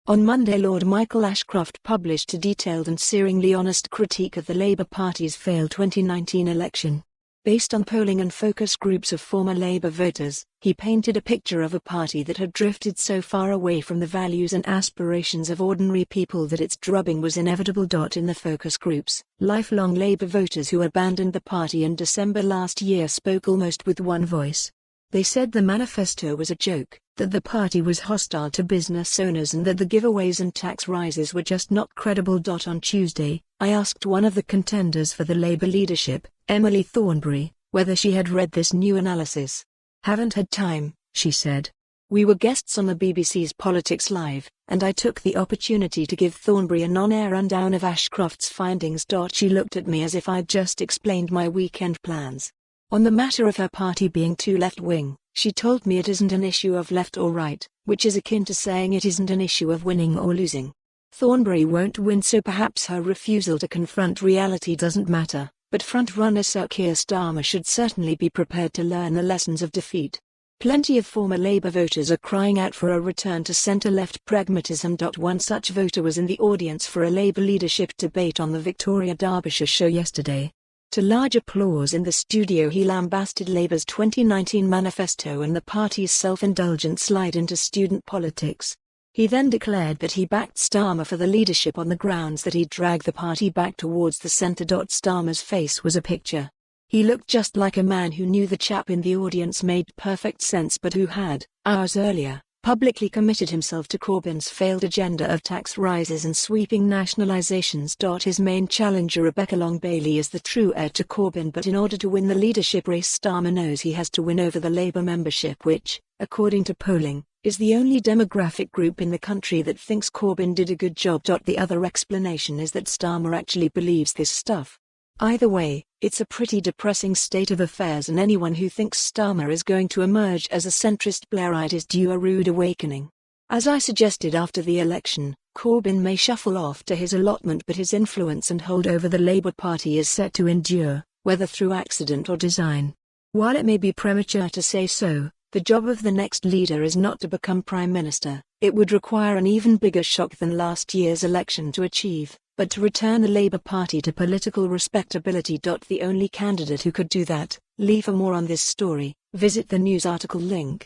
On Monday, Lord Michael Ashcroft published a detailed and searingly honest critique of the Labour Party's failed 2019 election. Based on polling and focus groups of former Labour voters, he painted a picture of a party that had drifted so far away from the values and aspirations of ordinary people that its drubbing was inevitable. In the focus groups, lifelong Labour voters who abandoned the party in December last year spoke almost with one voice. They said the manifesto was a joke, that the party was hostile to business owners, and that the giveaways and tax rises were just not credible. On Tuesday, I asked one of the contenders for the Labour leadership, Emily Thornberry, whether she had read this new analysis. "Haven't had time," she said. "We were guests on the BBC's Politics Live, and I took the opportunity to give Thornberry a non-air rundown of Ashcroft's findings. She looked at me as if I'd just explained my weekend plans. On the matter of her party being too left-wing, she told me it isn't an issue of left or right, which is akin to saying it isn't an issue of winning or losing. Thornberry won't win, so perhaps her refusal to confront reality doesn't matter, but front-runner Sir Keir Starmer should certainly be prepared to learn the lessons of defeat." Plenty of former Labour voters are crying out for a return to centre-left pragmatism. One such voter was in the audience for a Labour leadership debate on the Victoria Derbyshire show yesterday. To large applause in the studio, he lambasted Labour's 2019 manifesto and the party's self-indulgent slide into student politics. He then declared that he backed Starmer for the leadership on the grounds that he'd drag the party back towards the centre. Starmer's face was a picture. He looked just like a man who knew the chap in the audience made perfect sense, but who had, hours earlier, publicly committed himself to Corbyn's failed agenda of tax rises and sweeping nationalisations. His main challenger, Rebecca Long-Bailey, is the true heir to Corbyn, but in order to win the leadership race, Starmer knows he has to win over the Labour membership, which, according to polling, is the only demographic group in the country that thinks Corbyn did a good job. The other explanation is that Starmer actually believes this stuff. Either way, it's a pretty depressing state of affairs, and anyone who thinks Starmer is going to emerge as a centrist Blairite is due a rude awakening. As I suggested after the election, Corbyn may shuffle off to his allotment, but his influence and hold over the Labour Party is set to endure, whether through accident or design. While it may be premature to say so, the job of the next leader is not to become Prime Minister. It would require an even bigger shock than last year's election to achieve, but to return the Labour Party to political respectability. The only candidate who could do that. For more on this story, visit the news article link.